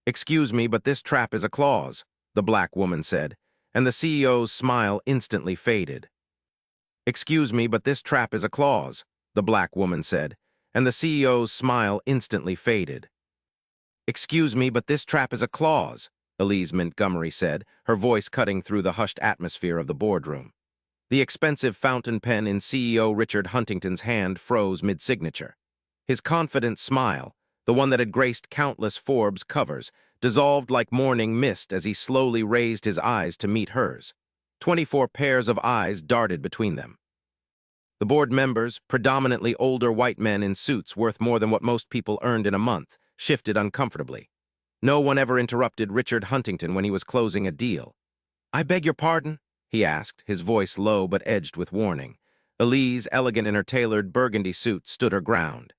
"Excuse me, but this trap is a clause," the black woman said, and the CEO's smile instantly faded. "Excuse me, but this trap is a clause," the black woman said, and the CEO's smile instantly faded. "Excuse me, but this trap is a clause," Elise Montgomery said, her voice cutting through the hushed atmosphere of the boardroom. The expensive fountain pen in CEO Richard Huntington's hand froze mid-signature. His confident smile, the one that had graced countless Forbes covers, dissolved like morning mist as he slowly raised his eyes to meet hers. 24 pairs of eyes darted between them. The board members, predominantly older white men in suits worth more than what most people earned in a month, shifted uncomfortably. No one ever interrupted Richard Huntington when he was closing a deal. "I beg your pardon?" he asked, his voice low but edged with warning. Elise, elegant in her tailored burgundy suit, stood her ground.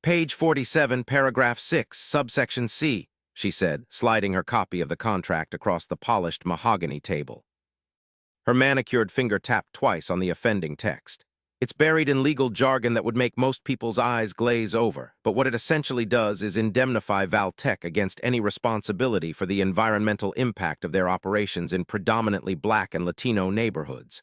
"Page 47, paragraph 6, subsection C," she said, sliding her copy of the contract across the polished mahogany table. Her manicured finger tapped twice on the offending text. It's buried in legal jargon that would make most people's eyes glaze over, but what it essentially does is indemnify Valtech against any responsibility for the environmental impact of their operations in predominantly black and Latino neighborhoods.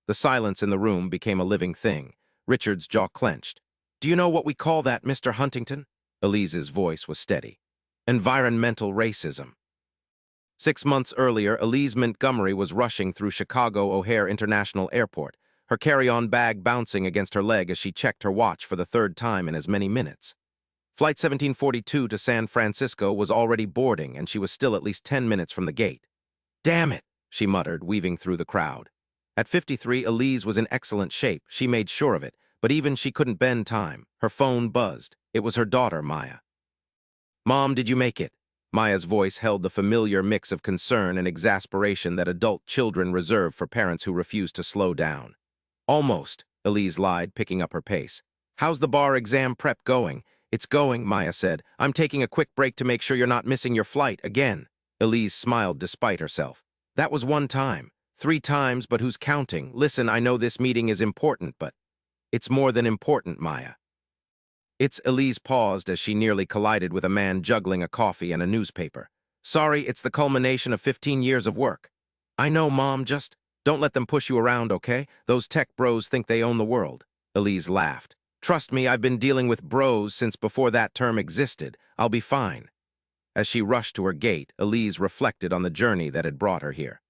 The silence in the room became a living thing. Richard's jaw clenched. "Do you know what we call that, Mr. Huntington?" Elise's voice was steady. "Environmental racism." 6 months earlier, Elise Montgomery was rushing through Chicago O'Hare International Airport, her carry-on bag bouncing against her leg as she checked her watch for the third time in as many minutes. Flight 1742 to San Francisco was already boarding, and she was still at least 10 minutes from the gate. "Damn it," she muttered, weaving through the crowd. At 53, Elise was in excellent shape, she made sure of it, but even she couldn't bend time. Her phone buzzed. It was her daughter, Maya. "Mom, did you make it?" Maya's voice held the familiar mix of concern and exasperation that adult children reserve for parents who refuse to slow down. "Almost," Elise lied, picking up her pace. "How's the bar exam prep going?" "It's going," Maya said. "I'm taking a quick break to make sure you're not missing your flight again." Elise smiled despite herself. "That was one time. 3 times, but who's counting? Listen, I know this meeting is important, but..." "It's more than important, Maya." Elise paused as she nearly collided with a man juggling a coffee and a newspaper. "Sorry, it's the culmination of 15 years of work." "I know, Mom, just don't let them push you around, okay? Those tech bros think they own the world." Elise laughed. "Trust me, I've been dealing with bros since before that term existed. I'll be fine." As she rushed to her gate, Elise reflected on the journey that had brought her here.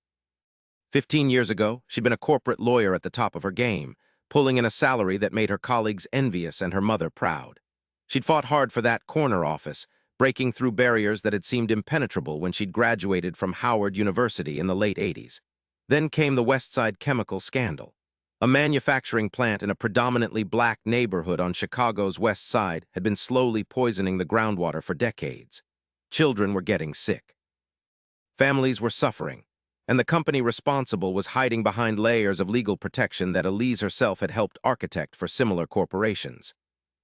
15 years ago, she'd been a corporate lawyer at the top of her game, pulling in a salary that made her colleagues envious and her mother proud. She'd fought hard for that corner office, breaking through barriers that had seemed impenetrable when she'd graduated from Howard University in the late 80s. Then came the Westside Chemical scandal. A manufacturing plant in a predominantly black neighborhood on Chicago's West Side had been slowly poisoning the groundwater for decades. Children were getting sick. Families were suffering, and the company responsible was hiding behind layers of legal protection that Elise herself had helped architect for similar corporations.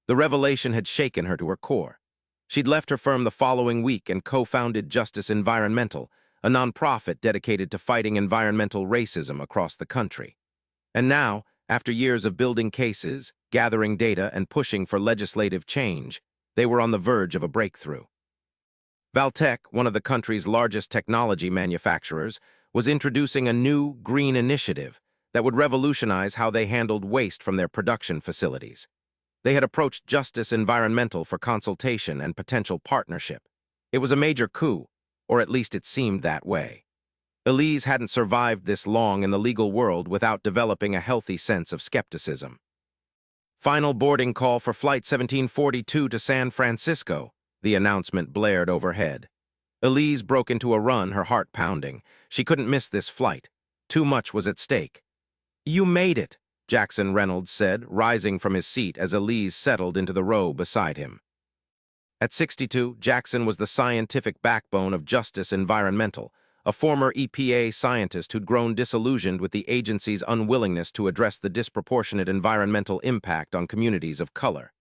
The revelation had shaken her to her core. She'd left her firm the following week and co-founded Justice Environmental, a nonprofit dedicated to fighting environmental racism across the country. And now, after years of building cases, gathering data, and pushing for legislative change, they were on the verge of a breakthrough. Valtech, one of the country's largest technology manufacturers, was introducing a new green initiative that would revolutionize how they handled waste from their production facilities. They had approached Justice Environmental for consultation and potential partnership. It was a major coup, or at least it seemed that way. Elise hadn't survived this long in the legal world without developing a healthy sense of skepticism. "Final boarding call for Flight 1742 to San Francisco," the announcement blared overhead. Elise broke into a run, her heart pounding. She couldn't miss this flight. Too much was at stake. "You made it," Jackson Reynolds said, rising from his seat as Elise settled into the row beside him. At 62, Jackson was the scientific backbone of Justice Environmental, a former EPA scientist who'd grown disillusioned with the agency's unwillingness to address the disproportionate environmental impact on communities of color.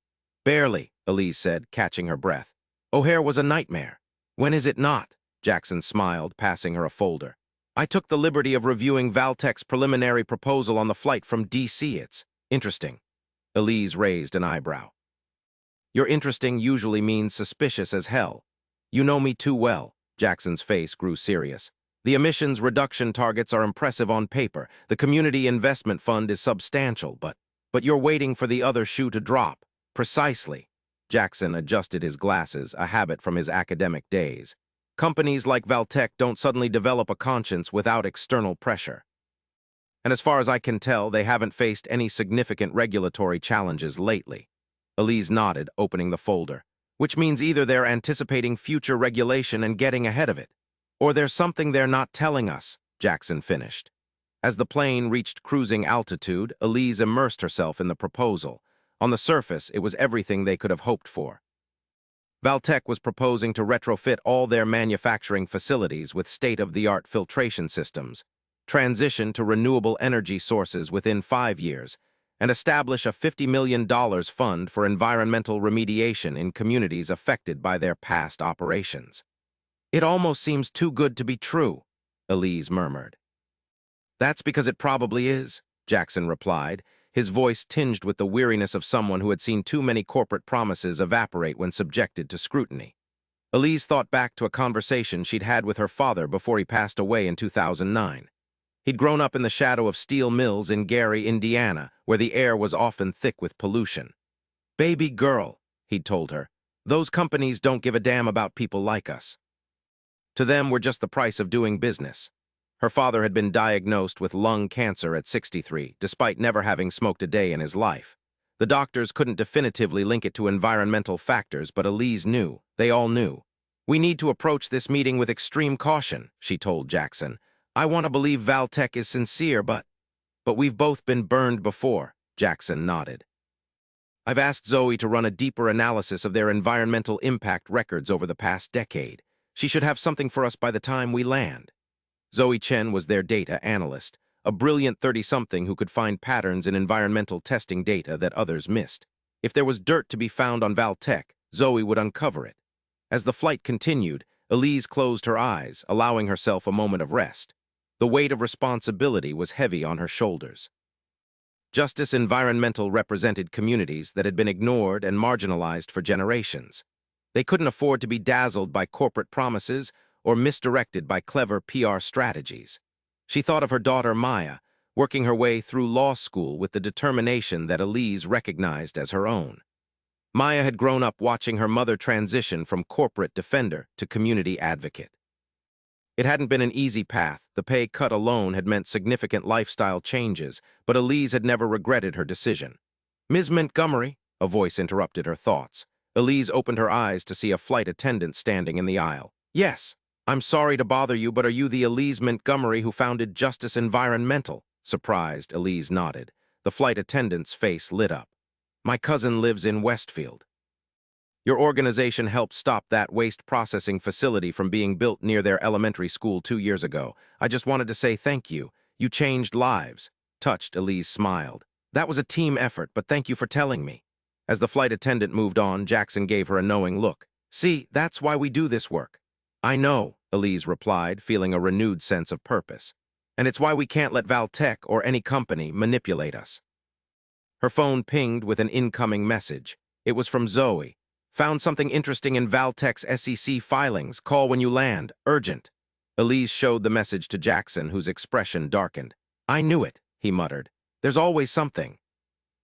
"Barely," Elise said, catching her breath. "O'Hare was a nightmare." "When is it not?" Jackson smiled, passing her a folder. "I took the liberty of reviewing Valtech's preliminary proposal on the flight from D.C. It's interesting." Elise raised an eyebrow. "Your interesting usually means suspicious as hell." You know me too well. Jackson's face grew serious. The emissions reduction targets are impressive on paper. The community investment fund is substantial, but you're waiting for the other shoe to drop. Precisely. Jackson adjusted his glasses, a habit from his academic days. Companies like Valtech don't suddenly develop a conscience without external pressure. And as far as I can tell, they haven't faced any significant regulatory challenges lately. Elise nodded, opening the folder. Which means either they're anticipating future regulation and getting ahead of it, or there's something they're not telling us, Jackson finished. As the plane reached cruising altitude, Elise immersed herself in the proposal. On the surface, it was everything they could have hoped for. Valtech was proposing to retrofit all their manufacturing facilities with state-of-the-art filtration systems, transition to renewable energy sources within 5 years, and establish a $50 million fund for environmental remediation in communities affected by their past operations. It almost seems too good to be true, Elise murmured. That's because it probably is, Jackson replied, his voice tinged with the weariness of someone who had seen too many corporate promises evaporate when subjected to scrutiny. Elise thought back to a conversation she'd had with her father before he passed away in 2009. He'd grown up in the shadow of steel mills in Gary, Indiana, where the air was often thick with pollution. "Baby girl," he'd told her, "those companies don't give a damn about people like us. To them, we're just the price of doing business." Her father had been diagnosed with lung cancer at 63, despite never having smoked a day in his life. The doctors couldn't definitively link it to environmental factors, but Elise knew. They all knew. "We need to approach this meeting with extreme caution," she told Jackson. "I want to believe Valtech is sincere, but we've both been burned before," Jackson nodded. "I've asked Zoe to run a deeper analysis of their environmental impact records over the past decade. She should have something for us by the time we land." Zoe Chen was their data analyst, a brilliant 30-something who could find patterns in environmental testing data that others missed. If there was dirt to be found on Valtech, Zoe would uncover it. As the flight continued, Elise closed her eyes, allowing herself a moment of rest. The weight of responsibility was heavy on her shoulders. Justice Environmental represented communities that had been ignored and marginalized for generations. They couldn't afford to be dazzled by corporate promises or misdirected by clever PR strategies. She thought of her daughter Maya, working her way through law school with the determination that Elise recognized as her own. Maya had grown up watching her mother transition from corporate defender to community advocate. It hadn't been an easy path. The pay cut alone had meant significant lifestyle changes, but Elise had never regretted her decision. "Ms. Montgomery," a voice interrupted her thoughts. Elise opened her eyes to see a flight attendant standing in the aisle. "Yes. I'm sorry to bother you, but are you the Elise Montgomery who founded Justice Environmental?" Surprised, Elise nodded. The flight attendant's face lit up. "My cousin lives in Westfield. Your organization helped stop that waste processing facility from being built near their elementary school 2 years ago. I just wanted to say thank you. You changed lives." Touched, Elise smiled. "That was a team effort, but thank you for telling me." As the flight attendant moved on, Jackson gave her a knowing look. "See, that's why we do this work." "I know," Elise replied, feeling a renewed sense of purpose. "And it's why we can't let Valtech or any company manipulate us." Her phone pinged with an incoming message. It was from Zoe. "Found something interesting in Valtech's SEC filings. Call when you land. Urgent." Elise showed the message to Jackson, whose expression darkened. "I knew it," he muttered. "There's always something."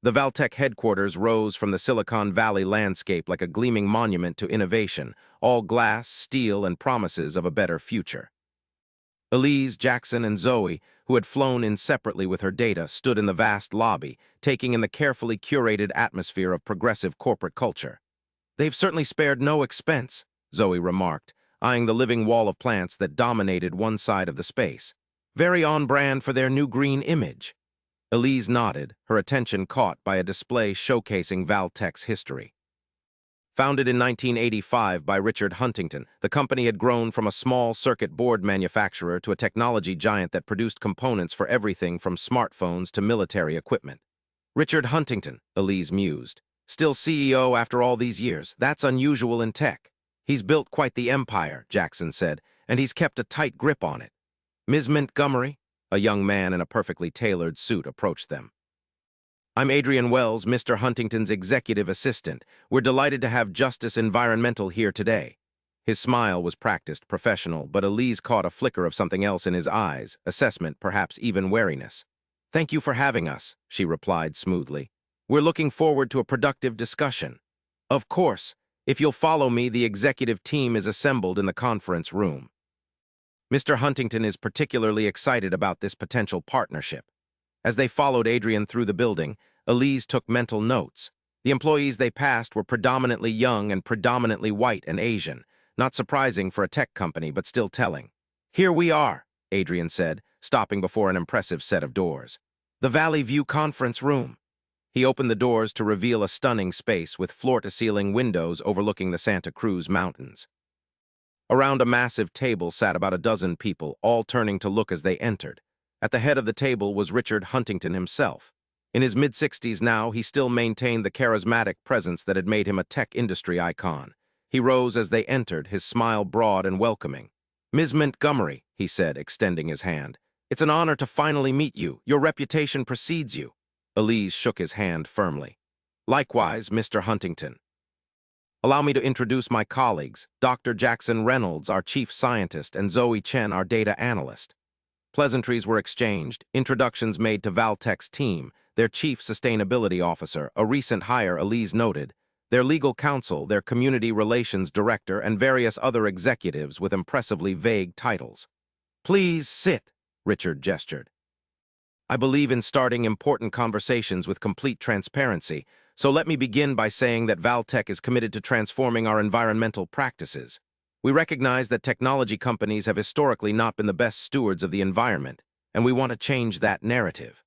The Valtech headquarters rose from the Silicon Valley landscape like a gleaming monument to innovation, all glass, steel, and promises of a better future. Elise, Jackson, and Zoe, who had flown in separately with her data, stood in the vast lobby, taking in the carefully curated atmosphere of progressive corporate culture. "They've certainly spared no expense," Zoe remarked, eyeing the living wall of plants that dominated one side of the space. "Very on brand for their new green image." Elise nodded, her attention caught by a display showcasing Valtech's history. Founded in 1985 by Richard Huntington, the company had grown from a small circuit board manufacturer to a technology giant that produced components for everything from smartphones to military equipment. "Richard Huntington," Elise mused. "Still CEO after all these years. That's unusual in tech." "He's built quite the empire," Jackson said, "and he's kept a tight grip on it." "Ms. Montgomery?" A young man in a perfectly tailored suit approached them. "I'm Adrian Wells, Mr. Huntington's executive assistant. We're delighted to have Justice Environmental here today." His smile was practiced, professional, but Elise caught a flicker of something else in his eyes, assessment, perhaps even wariness. "Thank you for having us," she replied smoothly. "We're looking forward to a productive discussion." "Of course. If you'll follow me, the executive team is assembled in the conference room." Mr. Huntington is particularly excited about this potential partnership. As they followed Adrian through the building, Elise took mental notes. The employees they passed were predominantly young and predominantly white and Asian. Not surprising for a tech company, but still telling. "Here we are," Adrian said, stopping before an impressive set of doors. "The Valley View Conference Room." He opened the doors to reveal a stunning space with floor-to-ceiling windows overlooking the Santa Cruz Mountains. Around a massive table sat about a dozen people, all turning to look as they entered. At the head of the table was Richard Huntington himself. In his mid-60s now, he still maintained the charismatic presence that had made him a tech industry icon. He rose as they entered, his smile broad and welcoming. "Ms. Montgomery," he said, extending his hand. "It's an honor to finally meet you. Your reputation precedes you." Elise shook his hand firmly. "Likewise, Mr. Huntington. Allow me to introduce my colleagues, Dr. Jackson Reynolds, our chief scientist, and Zoe Chen, our data analyst." Pleasantries were exchanged, introductions made to Valtech's team, their chief sustainability officer, a recent hire, Elise noted, their legal counsel, their community relations director, and various other executives with impressively vague titles. "Please sit," Richard gestured. "I believe in starting important conversations with complete transparency, so let me begin by saying that Valtech is committed to transforming our environmental practices. We recognize that technology companies have historically not been the best stewards of the environment, and we want to change that narrative."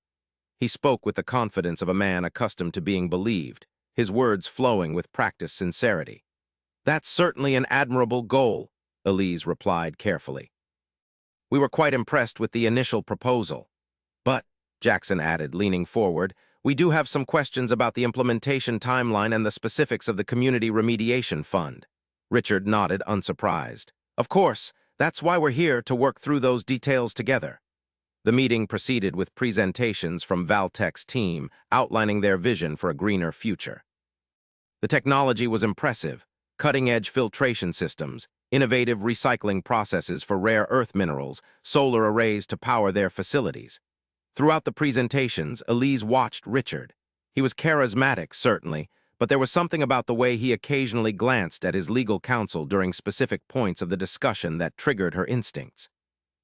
He spoke with the confidence of a man accustomed to being believed, his words flowing with practiced sincerity. "That's certainly an admirable goal," Elise replied carefully. "We were quite impressed with the initial proposal. But," Jackson added, leaning forward, "we do have some questions about the implementation timeline and the specifics of the Community Remediation Fund." Richard nodded, unsurprised. "Of course, that's why we're here, to work through those details together." The meeting proceeded with presentations from Valtech's team outlining their vision for a greener future. The technology was impressive: cutting-edge filtration systems, innovative recycling processes for rare earth minerals, solar arrays to power their facilities. Throughout the presentations, Elise watched Richard. He was charismatic, certainly, but there was something about the way he occasionally glanced at his legal counsel during specific points of the discussion that triggered her instincts.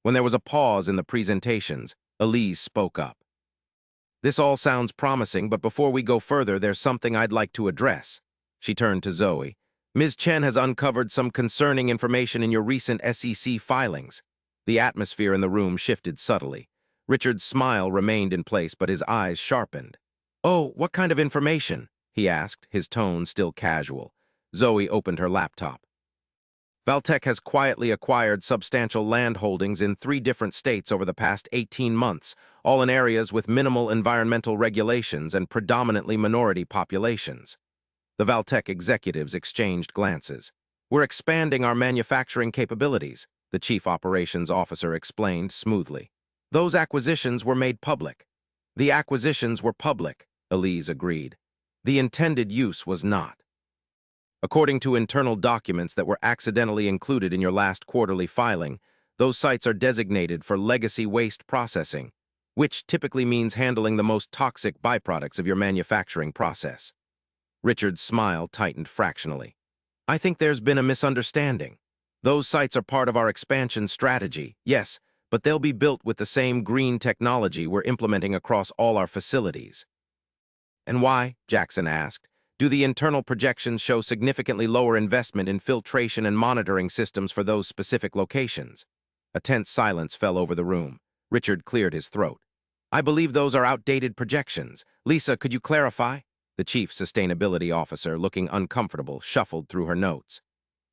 When there was a pause in the presentations, Elise spoke up. "This all sounds promising, but before we go further, there's something I'd like to address." She turned to Zoe. "Ms. Chen has uncovered some concerning information in your recent SEC filings." The atmosphere in the room shifted subtly. Richard's smile remained in place, but his eyes sharpened. "Oh, what kind of information?" he asked, his tone still casual. Zoe opened her laptop. "Valtech has quietly acquired substantial land holdings in 3 different states over the past 18 months, all in areas with minimal environmental regulations and predominantly minority populations." The Valtech executives exchanged glances. "We're expanding our manufacturing capabilities," the chief operations officer explained smoothly. "Those acquisitions were made public." "The acquisitions were public," Elise agreed. "The intended use was not. According to internal documents that were accidentally included in your last quarterly filing, those sites are designated for legacy waste processing, which typically means handling the most toxic byproducts of your manufacturing process." Richard's smile tightened fractionally. "I think there's been a misunderstanding. Those sites are part of our expansion strategy, yes, but they'll be built with the same green technology we're implementing across all our facilities." "And why?" Jackson asked. "Do the internal projections show significantly lower investment in filtration and monitoring systems for those specific locations?" A tense silence fell over the room. Richard cleared his throat. "I believe those are outdated projections. Lisa, could you clarify?" The chief sustainability officer, looking uncomfortable, shuffled through her notes.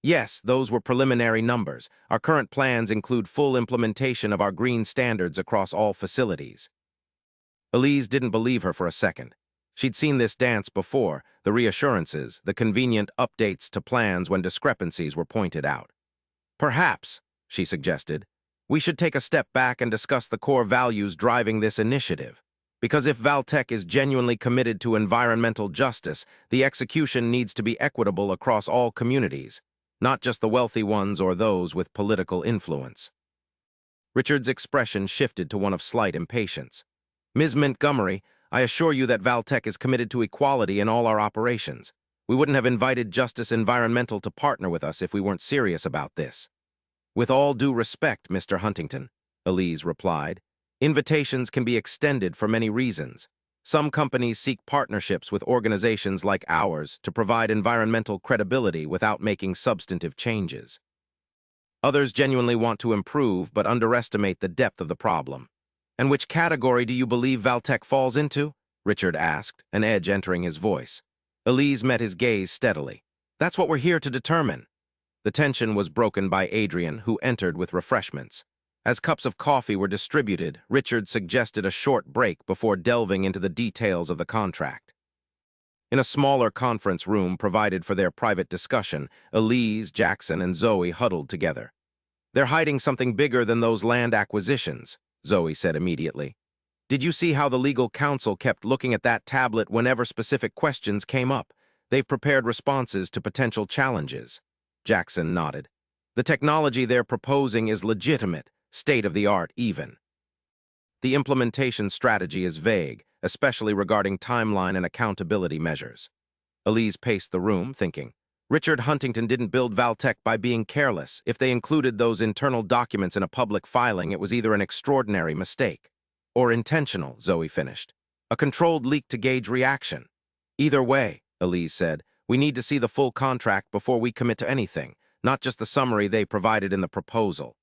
"Yes, those were preliminary numbers. Our current plans include full implementation of our green standards across all facilities." Elise didn't believe her for a second. She'd seen this dance before, the reassurances, the convenient updates to plans when discrepancies were pointed out. "Perhaps," she suggested, "we should take a step back and discuss the core values driving this initiative. Because if Valtech is genuinely committed to environmental justice, the execution needs to be equitable across all communities, not just the wealthy ones or those with political influence. Richard's expression shifted to one of slight impatience. Ms. Montgomery, I assure you that Valtech is committed to equality in all our operations. We wouldn't have invited Justice Environmental to partner with us if we weren't serious about this. With all due respect, Mr. Huntington, Elise replied, invitations can be extended for many reasons. Some companies seek partnerships with organizations like ours to provide environmental credibility without making substantive changes. Others genuinely want to improve but underestimate the depth of the problem. And which category do you believe Valtech falls into? Richard asked, an edge entering his voice. Elise met his gaze steadily. That's what we're here to determine. The tension was broken by Adrian, who entered with refreshments. As cups of coffee were distributed, Richard suggested a short break before delving into the details of the contract. In a smaller conference room provided for their private discussion, Elise, Jackson, and Zoe huddled together. They're hiding something bigger than those land acquisitions, Zoe said immediately. Did you see how the legal counsel kept looking at that tablet whenever specific questions came up? They've prepared responses to potential challenges. Jackson nodded. The technology they're proposing is legitimate, state-of-the-art even. The implementation strategy is vague, especially regarding timeline and accountability measures. Elise paced the room, thinking, Richard Huntington didn't build Valtech by being careless. If they included those internal documents in a public filing, it was either an extraordinary mistake or intentional, Zoe finished. A controlled leak to gauge reaction. Either way, Elise said, we need to see the full contract before we commit to anything, not just the summary they provided in the proposal.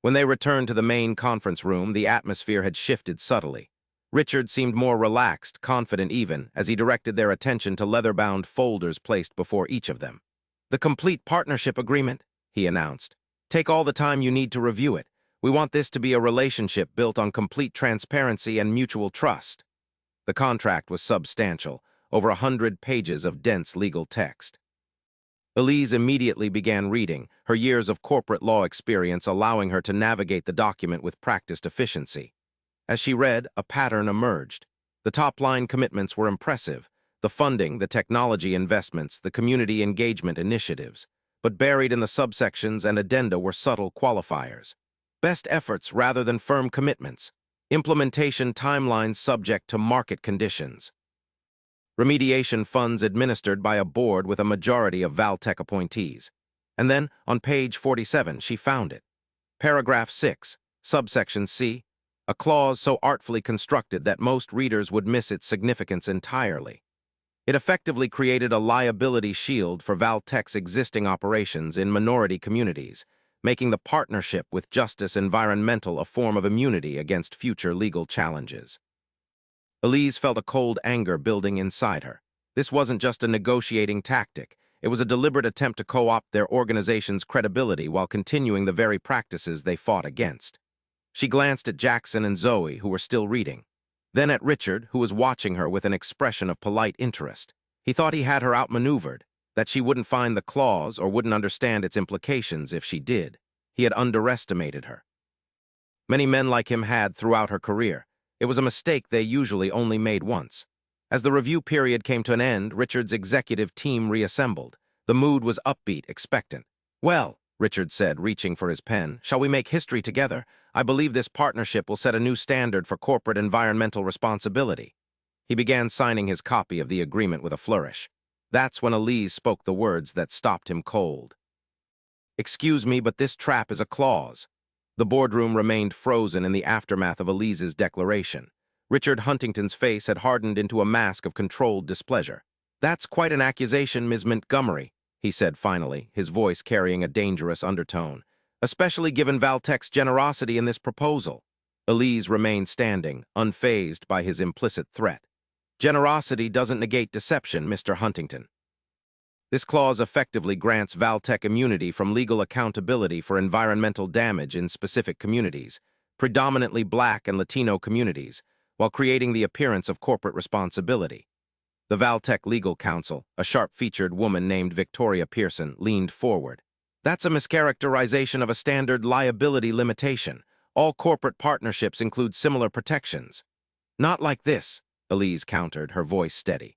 When they returned to the main conference room, the atmosphere had shifted subtly. Richard seemed more relaxed, confident even, as he directed their attention to leather-bound folders placed before each of them. The complete partnership agreement, he announced. Take all the time you need to review it. We want this to be a relationship built on complete transparency and mutual trust. The contract was substantial, over 100 pages of dense legal text. Elise immediately began reading, her years of corporate law experience allowing her to navigate the document with practiced efficiency. As she read, a pattern emerged. The top-line commitments were impressive, the funding, the technology investments, the community engagement initiatives. But buried in the subsections and addenda were subtle qualifiers. Best efforts rather than firm commitments. Implementation timelines subject to market conditions. Remediation funds administered by a board with a majority of Valtech appointees. And then, on page 47, she found it. Paragraph 6, subsection C, a clause so artfully constructed that most readers would miss its significance entirely. It effectively created a liability shield for Valtech's existing operations in minority communities, making the partnership with Justice Environmental a form of immunity against future legal challenges. Elise felt a cold anger building inside her. This wasn't just a negotiating tactic. It was a deliberate attempt to co-opt their organization's credibility while continuing the very practices they fought against. She glanced at Jackson and Zoe, who were still reading. Then at Richard, who was watching her with an expression of polite interest. He thought he had her outmaneuvered, that she wouldn't find the clause or wouldn't understand its implications if she did. He had underestimated her. Many men like him had throughout her career. It was a mistake they usually only made once. As the review period came to an end, Richard's executive team reassembled. The mood was upbeat, expectant. Well, Richard said, reaching for his pen, shall we make history together? I believe this partnership will set a new standard for corporate environmental responsibility. He began signing his copy of the agreement with a flourish. That's when Elise spoke the words that stopped him cold. Excuse me, but this trap is a clause. The boardroom remained frozen in the aftermath of Elise's declaration. Richard Huntington's face had hardened into a mask of controlled displeasure. That's quite an accusation, Ms. Montgomery, he said finally, his voice carrying a dangerous undertone, especially given Valtech's generosity in this proposal. Elise remained standing, unfazed by his implicit threat. Generosity doesn't negate deception, Mr. Huntington. This clause effectively grants Valtech immunity from legal accountability for environmental damage in specific communities, predominantly Black and Latino communities, while creating the appearance of corporate responsibility. The Valtech legal counsel, a sharp-featured woman named Victoria Pearson, leaned forward. That's a mischaracterization of a standard liability limitation. All corporate partnerships include similar protections. Not like this, Elise countered, her voice steady.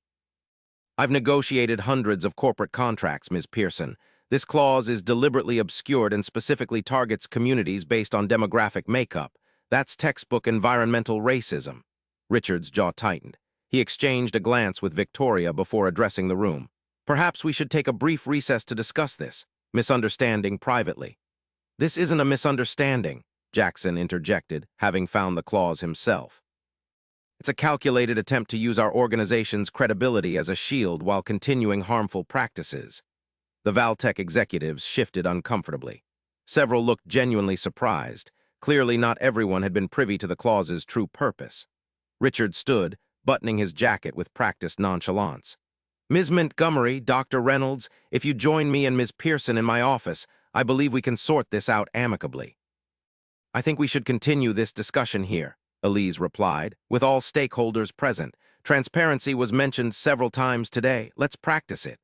I've negotiated hundreds of corporate contracts, Ms. Pearson. This clause is deliberately obscured and specifically targets communities based on demographic makeup. That's textbook environmental racism. Richard's jaw tightened. He exchanged a glance with Victoria before addressing the room. Perhaps we should take a brief recess to discuss this, misunderstanding privately. This isn't a misunderstanding, Jackson interjected, having found the clause himself. It's a calculated attempt to use our organization's credibility as a shield while continuing harmful practices. The Valtech executives shifted uncomfortably. Several looked genuinely surprised. Clearly not everyone had been privy to the clause's true purpose. Richard stood, buttoning his jacket with practiced nonchalance. Ms. Montgomery, Dr. Reynolds, if you join me and Ms. Pearson in my office, I believe we can sort this out amicably. I think we should continue this discussion here, Elise replied, with all stakeholders present. Transparency was mentioned several times today. Let's practice it.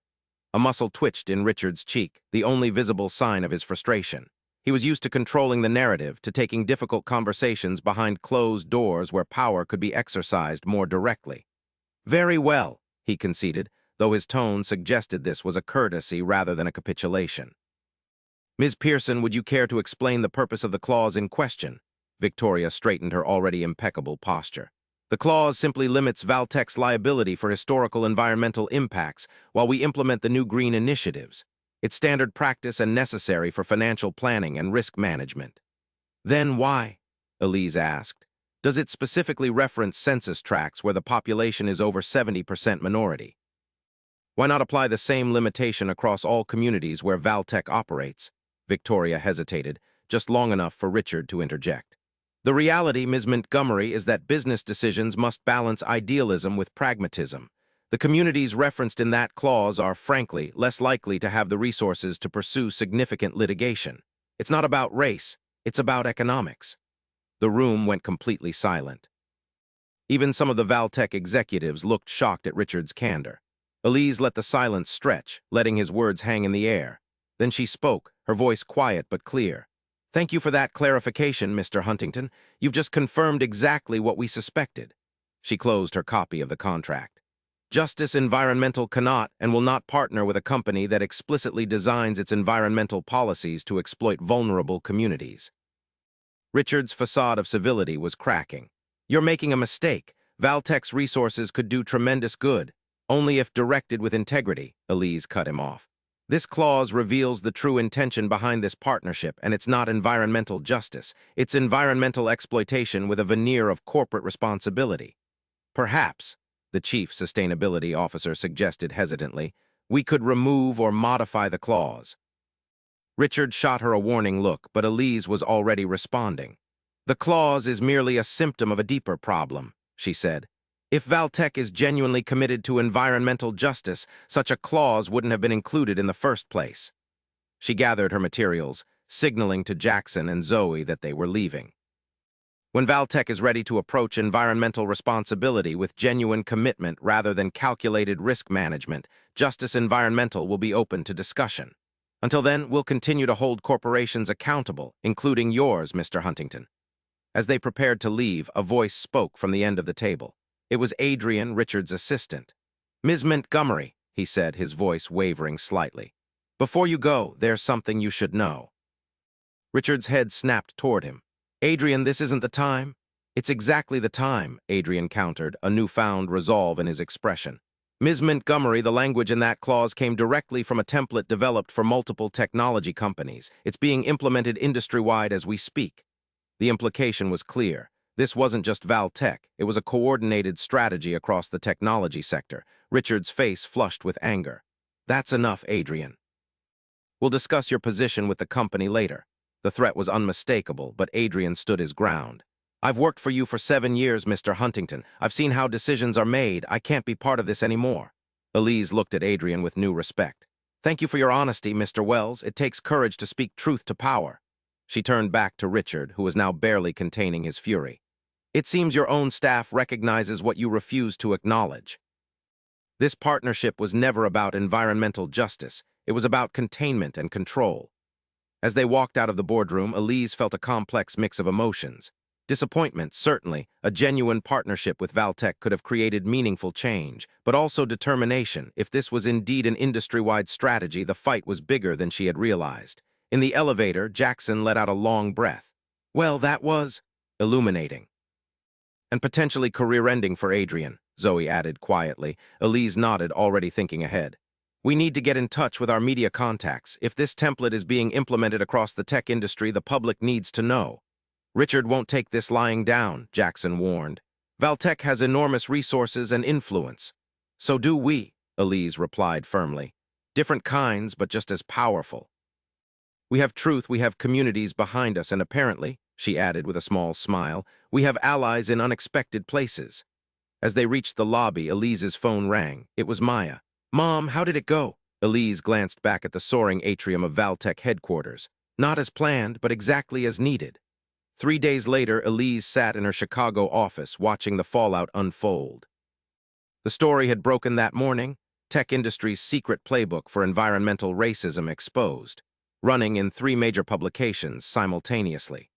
A muscle twitched in Richard's cheek, the only visible sign of his frustration. He was used to controlling the narrative, to taking difficult conversations behind closed doors where power could be exercised more directly. Very well, he conceded, though his tone suggested this was a courtesy rather than a capitulation. Ms. Pearson, would you care to explain the purpose of the clause in question? Victoria straightened her already impeccable posture. The clause simply limits Valtech's liability for historical environmental impacts while we implement the new green initiatives. It's standard practice and necessary for financial planning and risk management. Then why, Elise asked, does it specifically reference census tracts where the population is over 70% minority? Why not apply the same limitation across all communities where Valtech operates? Victoria hesitated, just long enough for Richard to interject. The reality, Ms. Montgomery, is that business decisions must balance idealism with pragmatism. The communities referenced in that clause are, frankly, less likely to have the resources to pursue significant litigation. It's not about race, it's about economics. The room went completely silent. Even some of the Valtech executives looked shocked at Richard's candor. Elise let the silence stretch, letting his words hang in the air. Then she spoke, her voice quiet but clear. Thank you for that clarification, Mr. Huntington. You've just confirmed exactly what we suspected. She closed her copy of the contract. Justice Environmental cannot and will not partner with a company that explicitly designs its environmental policies to exploit vulnerable communities. Richard's facade of civility was cracking. You're making a mistake. Valtech's resources could do tremendous good, only if directed with integrity, Elise cut him off. This clause reveals the true intention behind this partnership, and it's not environmental justice. It's environmental exploitation with a veneer of corporate responsibility. Perhaps, the chief sustainability officer suggested hesitantly, we could remove or modify the clause. Richard shot her a warning look, but Elise was already responding. The clause is merely a symptom of a deeper problem, she said. If Valtech is genuinely committed to environmental justice, such a clause wouldn't have been included in the first place. She gathered her materials, signaling to Jackson and Zoe that they were leaving. When Valtech is ready to approach environmental responsibility with genuine commitment rather than calculated risk management, Justice Environmental will be open to discussion. Until then, we'll continue to hold corporations accountable, including yours, Mr. Huntington. As they prepared to leave, a voice spoke from the end of the table. It was Adrian, Richard's assistant. Ms. Montgomery, he said, his voice wavering slightly. Before you go, there's something you should know. Richard's head snapped toward him. Adrian, this isn't the time. It's exactly the time, Adrian countered, a newfound resolve in his expression. Ms. Montgomery, the language in that clause came directly from a template developed for multiple technology companies. It's being implemented industry-wide as we speak. The implication was clear. This wasn't just Valtech, it was a coordinated strategy across the technology sector. Richard's face flushed with anger. That's enough, Adrian. We'll discuss your position with the company later. The threat was unmistakable, but Adrian stood his ground. I've worked for you for 7 years, Mr. Huntington. I've seen how decisions are made. I can't be part of this anymore. Elise looked at Adrian with new respect. Thank you for your honesty, Mr. Wells. It takes courage to speak truth to power. She turned back to Richard, who was now barely containing his fury. It seems your own staff recognizes what you refuse to acknowledge. This partnership was never about environmental justice. It was about containment and control. As they walked out of the boardroom, Elise felt a complex mix of emotions. Disappointment, certainly. A genuine partnership with Valtech could have created meaningful change, but also determination. If this was indeed an industry-wide strategy, the fight was bigger than she had realized. In the elevator, Jackson let out a long breath. Well, that was illuminating. And potentially career-ending for Adrian, Zoe added quietly. Elise nodded, already thinking ahead. We need to get in touch with our media contacts. If this template is being implemented across the tech industry, the public needs to know. Richard won't take this lying down, Jackson warned. Valtech has enormous resources and influence. So do we, Elise replied firmly. Different kinds, but just as powerful. We have truth, we have communities behind us, and apparently, she added with a small smile, we have allies in unexpected places. As they reached the lobby, Elise's phone rang. It was Maya. Mom, how did it go? Elise glanced back at the soaring atrium of Valtech headquarters. Not as planned, but exactly as needed. 3 days later, Elise sat in her Chicago office watching the fallout unfold. The story had broken that morning, tech industry's secret playbook for environmental racism exposed, running in 3 major publications simultaneously.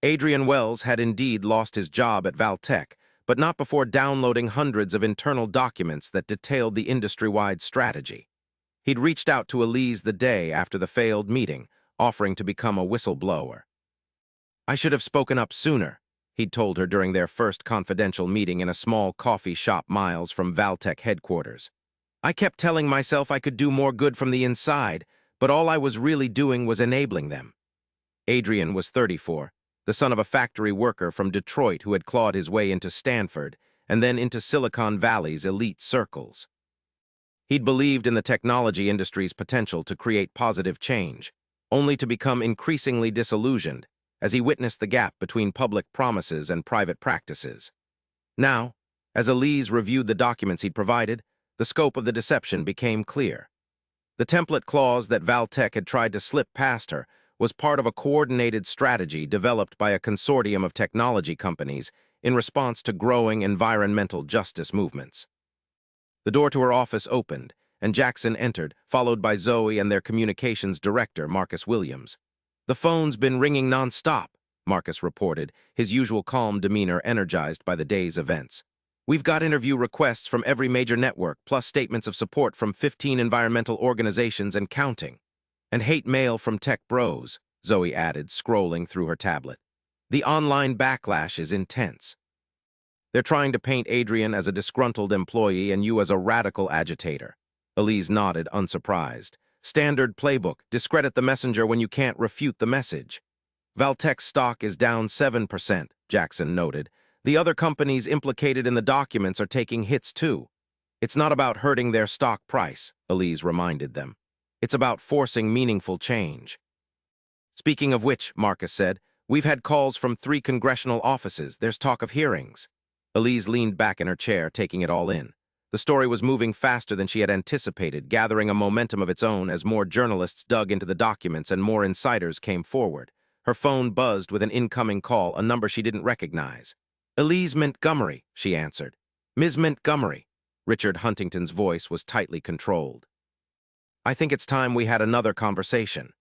Adrian Wells had indeed lost his job at Valtech, but not before downloading hundreds of internal documents that detailed the industry-wide strategy. He'd reached out to Elise the day after the failed meeting, offering to become a whistleblower. I should have spoken up sooner, he'd told her during their first confidential meeting in a small coffee shop miles from Valtech headquarters. I kept telling myself I could do more good from the inside, but all I was really doing was enabling them. Adrian was 34, the son of a factory worker from Detroit who had clawed his way into Stanford and then into Silicon Valley's elite circles. He'd believed in the technology industry's potential to create positive change, only to become increasingly disillusioned as he witnessed the gap between public promises and private practices. Now, as Elise reviewed the documents he'd provided, the scope of the deception became clear. The template clause that Valtech had tried to slip past her was part of a coordinated strategy developed by a consortium of technology companies in response to growing environmental justice movements. The door to her office opened, and Jackson entered, followed by Zoe and their communications director, Marcus Williams. The phone's been ringing non-stop, Marcus reported, his usual calm demeanor energized by the day's events. We've got interview requests from every major network, plus statements of support from 15 environmental organizations and counting. And hate mail from tech bros, Zoe added, scrolling through her tablet. The online backlash is intense. They're trying to paint Adrian as a disgruntled employee and you as a radical agitator. Elise nodded, unsurprised. Standard playbook, discredit the messenger when you can't refute the message. Valtech's stock is down 7%, Jackson noted. The other companies implicated in the documents are taking hits too. It's not about hurting their stock price, Elise reminded them. It's about forcing meaningful change. Speaking of which, Marcus said, we've had calls from 3 congressional offices. There's talk of hearings. Elise leaned back in her chair, taking it all in. The story was moving faster than she had anticipated, gathering a momentum of its own as more journalists dug into the documents and more insiders came forward. Her phone buzzed with an incoming call, a number she didn't recognize. Elise Montgomery, she answered. Ms. Montgomery. Richard Huntington's voice was tightly controlled. I think it's time we had another conversation.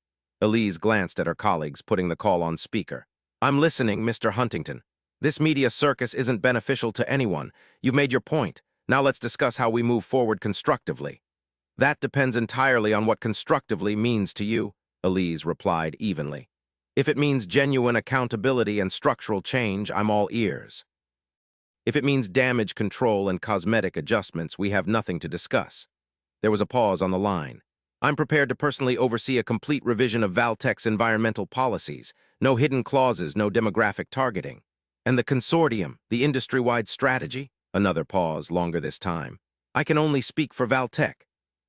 Elise glanced at her colleagues, putting the call on speaker. I'm listening, Mr. Huntington. This media circus isn't beneficial to anyone. You've made your point. Now let's discuss how we move forward constructively. That depends entirely on what constructively means to you, Elise replied evenly. If it means genuine accountability and structural change, I'm all ears. If it means damage control and cosmetic adjustments, we have nothing to discuss. There was a pause on the line. I'm prepared to personally oversee a complete revision of Valtech's environmental policies. No hidden clauses, no demographic targeting. And the consortium, the industry-wide strategy? Another pause, longer this time. I can only speak for Valtech.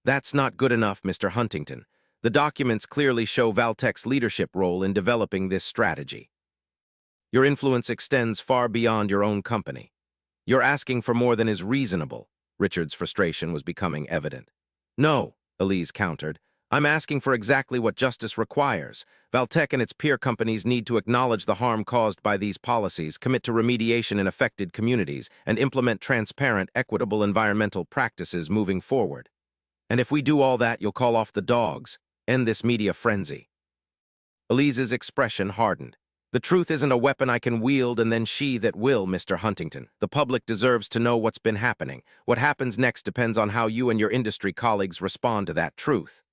That's not good enough, Mr. Huntington. The documents clearly show Valtech's leadership role in developing this strategy. Your influence extends far beyond your own company. You're asking for more than is reasonable. Richard's frustration was becoming evident. No, Elise countered. I'm asking for exactly what justice requires. Valtech and its peer companies need to acknowledge the harm caused by these policies, commit to remediation in affected communities, and implement transparent, equitable environmental practices moving forward. And if we do all that, you'll call off the dogs, end this media frenzy. Elise's expression hardened. The truth isn't a weapon I can wield and then sheath at will, Mr. Huntington. The public deserves to know what's been happening. What happens next depends on how you and your industry colleagues respond to that truth.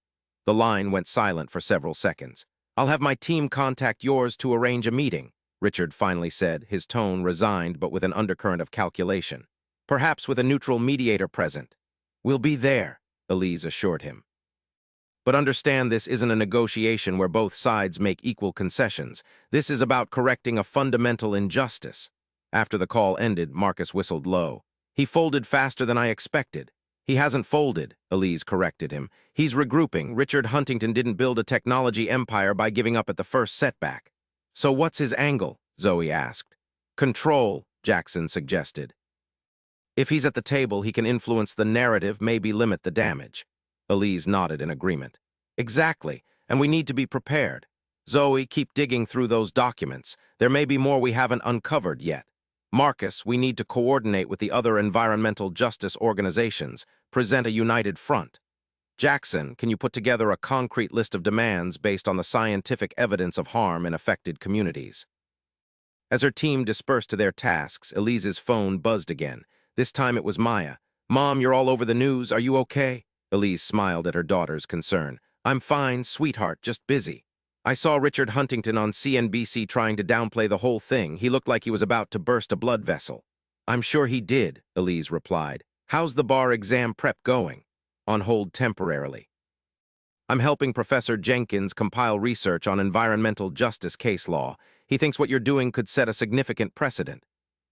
The line went silent for several seconds. I'll have my team contact yours to arrange a meeting, Richard finally said, his tone resigned but with an undercurrent of calculation. Perhaps with a neutral mediator present. We'll be there, Elise assured him. But understand, this isn't a negotiation where both sides make equal concessions. This is about correcting a fundamental injustice. After the call ended, Marcus whistled low. He folded faster than I expected. He hasn't folded, Elise corrected him. He's regrouping. Richard Huntington didn't build a technology empire by giving up at the first setback. So what's his angle? Zoe asked. Control, Jackson suggested. If he's at the table, he can influence the narrative, maybe limit the damage. Elise nodded in agreement. Exactly, and we need to be prepared. Zoe, keep digging through those documents. There may be more we haven't uncovered yet. Marcus, we need to coordinate with the other environmental justice organizations, present a united front. Jackson, can you put together a concrete list of demands based on the scientific evidence of harm in affected communities? As her team dispersed to their tasks, Elise's phone buzzed again. This time it was Maya. Mom, you're all over the news. Are you okay? Elise smiled at her daughter's concern. I'm fine, sweetheart, just busy. I saw Richard Huntington on CNBC trying to downplay the whole thing. He looked like he was about to burst a blood vessel. I'm sure he did, Elise replied. How's the bar exam prep going? On hold temporarily. I'm helping Professor Jenkins compile research on environmental justice case law. He thinks what you're doing could set a significant precedent.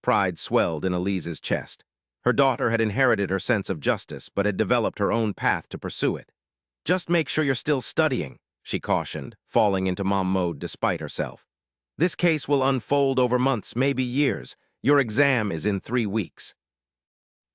Pride swelled in Elise's chest. Her daughter had inherited her sense of justice, but had developed her own path to pursue it. Just make sure you're still studying, she cautioned, falling into mom mode despite herself. This case will unfold over months, maybe years. Your exam is in 3 weeks.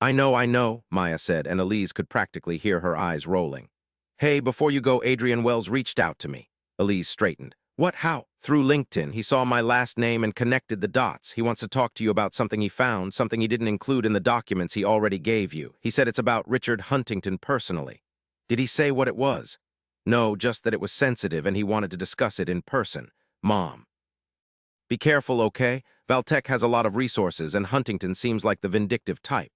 I know, Maya said, and Elise could practically hear her eyes rolling. Hey, before you go, Adrian Wells reached out to me. Elise straightened. What, how? Through LinkedIn. He saw my last name and connected the dots. He wants to talk to you about something he found, something he didn't include in the documents he already gave you. He said it's about Richard Huntington personally. Did he say what it was? No, just that it was sensitive and he wanted to discuss it in person. Mom. Be careful, okay? Valtech has a lot of resources and Huntington seems like the vindictive type.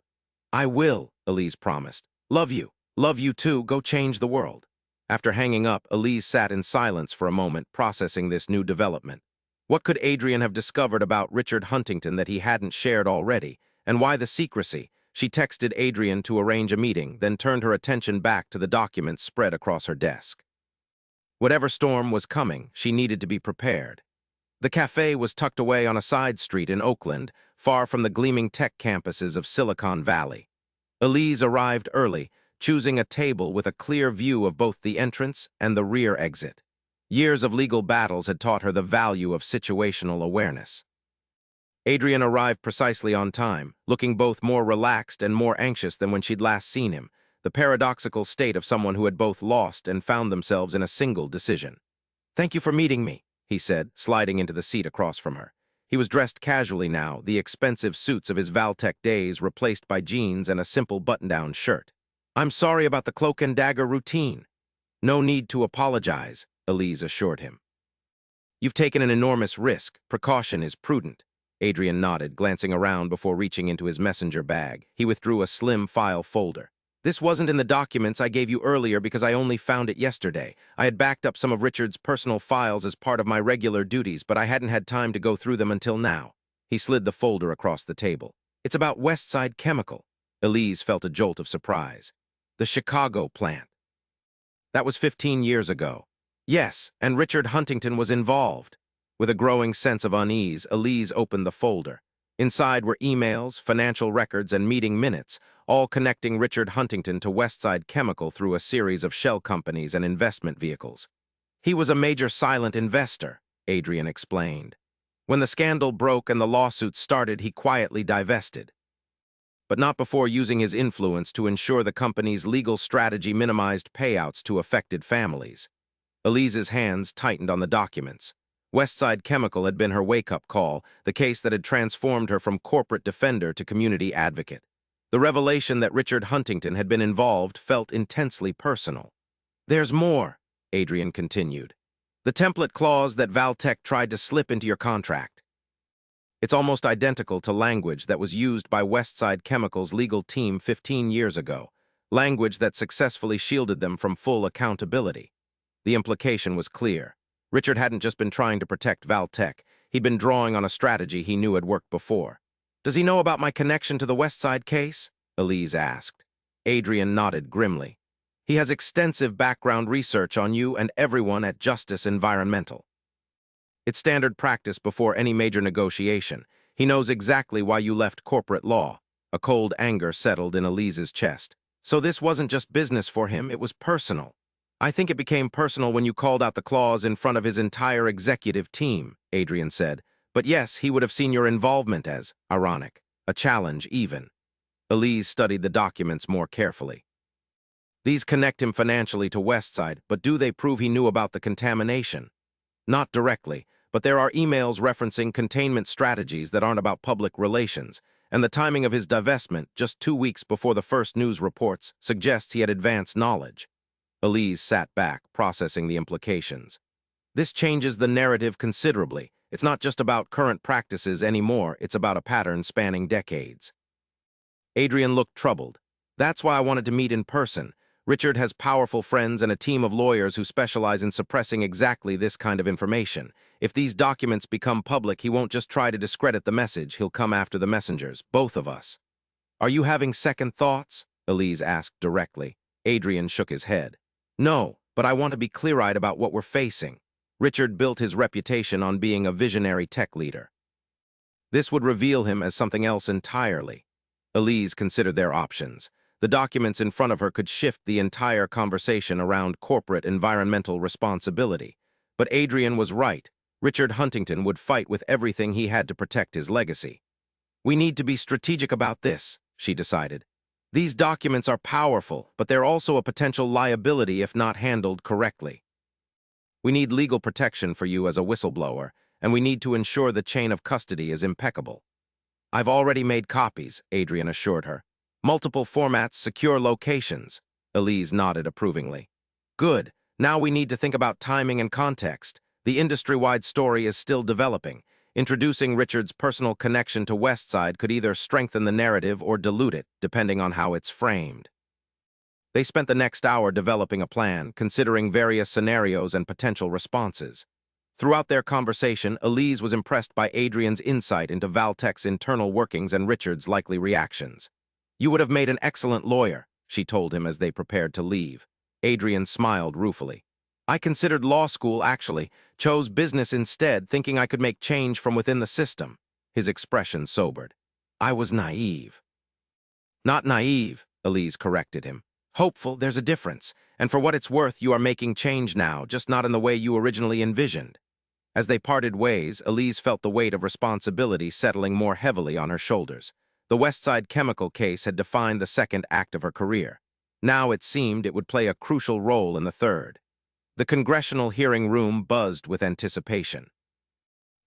I will, Elise promised. Love you. Love you too. Go change the world. After hanging up, Elise sat in silence for a moment, processing this new development. What could Adrian have discovered about Richard Huntington that he hadn't shared already, and why the secrecy? She texted Adrian to arrange a meeting, then turned her attention back to the documents spread across her desk. Whatever storm was coming, she needed to be prepared. The cafe was tucked away on a side street in Oakland, far from the gleaming tech campuses of Silicon Valley. Elise arrived early, choosing a table with a clear view of both the entrance and the rear exit. Years of legal battles had taught her the value of situational awareness. Adrian arrived precisely on time, looking both more relaxed and more anxious than when she'd last seen him, the paradoxical state of someone who had both lost and found themselves in a single decision. Thank you for meeting me, he said, sliding into the seat across from her. He was dressed casually now, the expensive suits of his Valtech days replaced by jeans and a simple button-down shirt. I'm sorry about the cloak and dagger routine. No need to apologize, Elise assured him. You've taken an enormous risk. Precaution is prudent. Adrian nodded, glancing around before reaching into his messenger bag. He withdrew a slim file folder. This wasn't in the documents I gave you earlier because I only found it yesterday. I had backed up some of Richard's personal files as part of my regular duties, but I hadn't had time to go through them until now. He slid the folder across the table. It's about Westside Chemical. Elise felt a jolt of surprise. The Chicago plant. That was 15 years ago. Yes, and Richard Huntington was involved. With a growing sense of unease, Elise opened the folder. Inside were emails, financial records, and meeting minutes, all connecting Richard Huntington to Westside Chemical through a series of shell companies and investment vehicles. He was a major silent investor, Adrian explained. When the scandal broke and the lawsuits started, he quietly divested. But not before using his influence to ensure the company's legal strategy minimized payouts to affected families. Elise's hands tightened on the documents. Westside Chemical had been her wake-up call, the case that had transformed her from corporate defender to community advocate. The revelation that Richard Huntington had been involved felt intensely personal. There's more, Adrian continued. The template clause that Valtech tried to slip into your contract. It's almost identical to language that was used by Westside Chemical's legal team 15 years ago, language that successfully shielded them from full accountability. The implication was clear. Richard hadn't just been trying to protect Valtech, he'd been drawing on a strategy he knew had worked before. "Does he know about my connection to the Westside case?" Elise asked. Adrian nodded grimly. "He has extensive background research on you and everyone at Justice Environmental. It's standard practice before any major negotiation. He knows exactly why you left corporate law." A cold anger settled in Elise's chest. "So this wasn't just business for him, it was personal." "I think it became personal when you called out the clause in front of his entire executive team," Adrian said. "But yes, he would have seen your involvement as ironic, a challenge even." Elise studied the documents more carefully. "These connect him financially to Westside, but do they prove he knew about the contamination?" "Not directly, but there are emails referencing containment strategies that aren't about public relations, and the timing of his divestment, just 2 weeks before the first news reports, suggests he had advanced knowledge." Elise sat back, processing the implications. "This changes the narrative considerably. It's not just about current practices anymore, it's about a pattern spanning decades." Adrian looked troubled. "That's why I wanted to meet in person. Richard has powerful friends and a team of lawyers who specialize in suppressing exactly this kind of information. If these documents become public, he won't just try to discredit the message, he'll come after the messengers, both of us." "Are you having second thoughts?" Elise asked directly. Adrian shook his head. "No, but I want to be clear-eyed about what we're facing." Richard built his reputation on being a visionary tech leader. This would reveal him as something else entirely. Elise considered their options. The documents in front of her could shift the entire conversation around corporate environmental responsibility. But Adrian was right. Richard Huntington would fight with everything he had to protect his legacy. "We need to be strategic about this," she decided. "These documents are powerful, but they're also a potential liability if not handled correctly. We need legal protection for you as a whistleblower, and we need to ensure the chain of custody is impeccable." "I've already made copies," Adrian assured her. "Multiple formats, secure locations." Elise nodded approvingly. "Good. Now we need to think about timing and context. The industry-wide story is still developing. Introducing Richard's personal connection to Westside could either strengthen the narrative or dilute it, depending on how it's framed." They spent the next hour developing a plan, considering various scenarios and potential responses. Throughout their conversation, Elise was impressed by Adrian's insight into Valtech's internal workings and Richard's likely reactions. "You would have made an excellent lawyer," she told him as they prepared to leave. Adrian smiled ruefully. "I considered law school, actually, chose business instead, thinking I could make change from within the system." His expression sobered. "I was naive." "Not naive," Elise corrected him. "Hopeful, there's a difference, and for what it's worth, you are making change now, just not in the way you originally envisioned." As they parted ways, Elise felt the weight of responsibility settling more heavily on her shoulders. The Westside Chemical case had defined the second act of her career. Now it seemed it would play a crucial role in the third. The congressional hearing room buzzed with anticipation.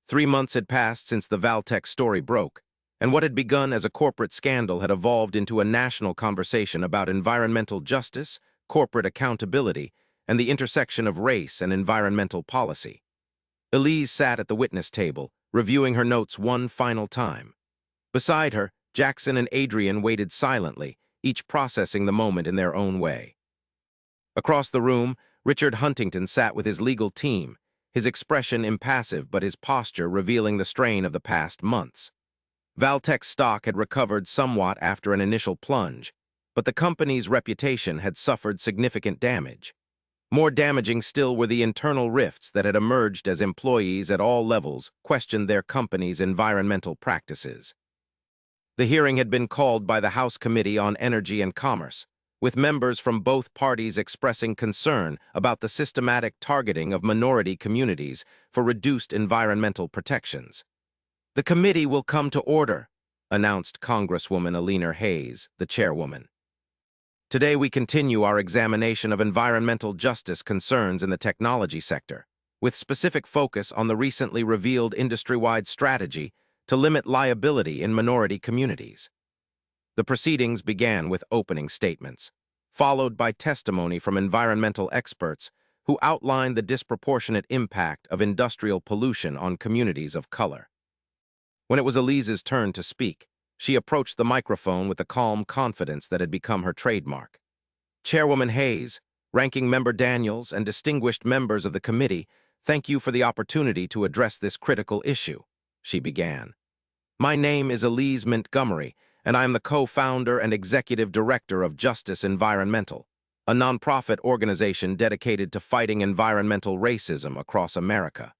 3 months had passed since the Valtech story broke, and what had begun as a corporate scandal had evolved into a national conversation about environmental justice, corporate accountability, and the intersection of race and environmental policy. Elise sat at the witness table, reviewing her notes one final time. Beside her, Jackson and Adrian waited silently, each processing the moment in their own way. Across the room, Richard Huntington sat with his legal team, his expression impassive but his posture revealing the strain of the past months. Valtech stock had recovered somewhat after an initial plunge, but the company's reputation had suffered significant damage. More damaging still were the internal rifts that had emerged as employees at all levels questioned their company's environmental practices. The hearing had been called by the House Committee on Energy and Commerce, with members from both parties expressing concern about the systematic targeting of minority communities for reduced environmental protections. "The committee will come to order," announced Congresswoman Alina Hayes, the chairwoman. "Today we continue our examination of environmental justice concerns in the technology sector, with specific focus on the recently revealed industry-wide strategy to limit liability in minority communities." The proceedings began with opening statements, followed by testimony from environmental experts who outlined the disproportionate impact of industrial pollution on communities of color. When it was Elise's turn to speak, she approached the microphone with the calm confidence that had become her trademark. Chairwoman Hayes, Ranking Member Daniels, and distinguished members of the committee, thank you for the opportunity to address this critical issue, she began. My name is Elise Montgomery, and I am the co-founder and executive director of Justice Environmental, a nonprofit organization dedicated to fighting environmental racism across America.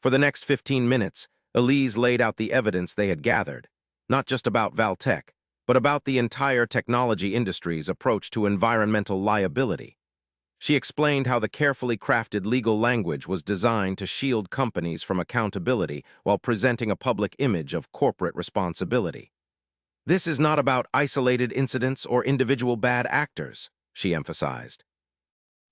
For the next 15 minutes, Elise laid out the evidence they had gathered, not just about Valtech, but about the entire technology industry's approach to environmental liability. She explained how the carefully crafted legal language was designed to shield companies from accountability while presenting a public image of corporate responsibility. This is not about isolated incidents or individual bad actors, she emphasized.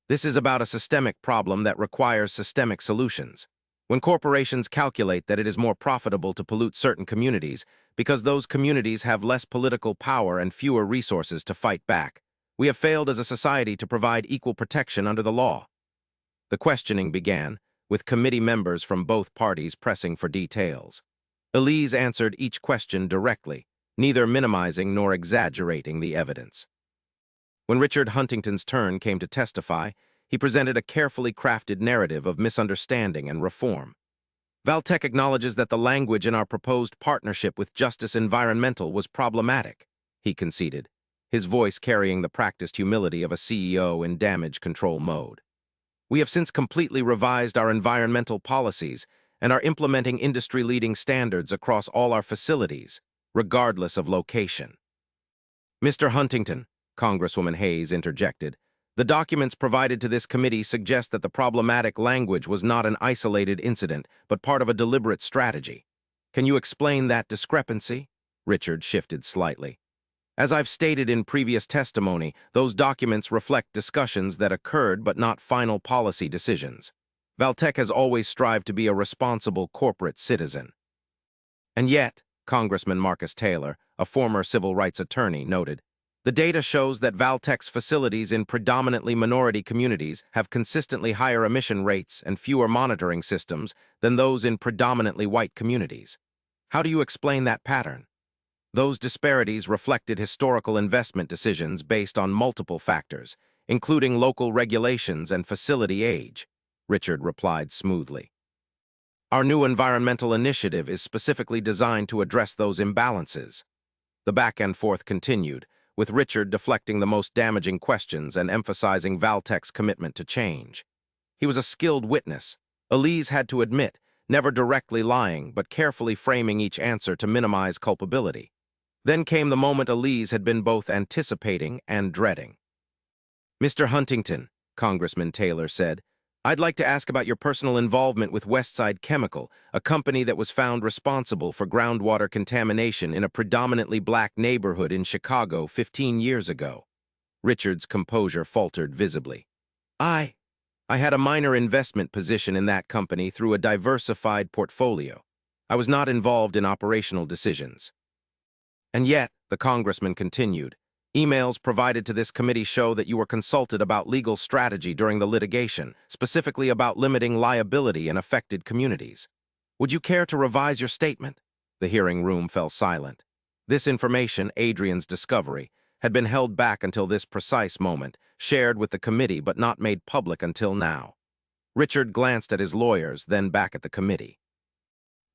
This is about a systemic problem that requires systemic solutions. When corporations calculate that it is more profitable to pollute certain communities because those communities have less political power and fewer resources to fight back, we have failed as a society to provide equal protection under the law. The questioning began, with committee members from both parties pressing for details. Elise answered each question directly, neither minimizing nor exaggerating the evidence. When Richard Huntington's turn came to testify, he presented a carefully crafted narrative of misunderstanding and reform. Valtech acknowledges that the language in our proposed partnership with Justice Environmental was problematic, he conceded, his voice carrying the practiced humility of a CEO in damage control mode. We have since completely revised our environmental policies and are implementing industry-leading standards across all our facilities, regardless of location. Mr. Huntington, Congresswoman Hayes interjected, the documents provided to this committee suggest that the problematic language was not an isolated incident, but part of a deliberate strategy. Can you explain that discrepancy? Richard shifted slightly. As I've stated in previous testimony, those documents reflect discussions that occurred but not final policy decisions. Valtech has always strived to be a responsible corporate citizen. And yet, Congressman Marcus Taylor, a former civil rights attorney, noted, the data shows that Valtech's facilities in predominantly minority communities have consistently higher emission rates and fewer monitoring systems than those in predominantly white communities. How do you explain that pattern? Those disparities reflected historical investment decisions based on multiple factors, including local regulations and facility age, Richard replied smoothly. Our new environmental initiative is specifically designed to address those imbalances. The back and forth continued, with Richard deflecting the most damaging questions and emphasizing Valtech's commitment to change. He was a skilled witness, Elise had to admit, never directly lying but carefully framing each answer to minimize culpability. Then came the moment Elise had been both anticipating and dreading. Mr. Huntington, Congressman Taylor said, I'd like to ask about your personal involvement with Westside Chemical, a company that was found responsible for groundwater contamination in a predominantly black neighborhood in Chicago 15 years ago. Richard's composure faltered visibly. I had a minor investment position in that company through a diversified portfolio. I was not involved in operational decisions. And yet, the congressman continued, emails provided to this committee show that you were consulted about legal strategy during the litigation, specifically about limiting liability in affected communities. Would you care to revise your statement? The hearing room fell silent. This information, Adrian's discovery, had been held back until this precise moment, shared with the committee but not made public until now. Richard glanced at his lawyers, then back at the committee.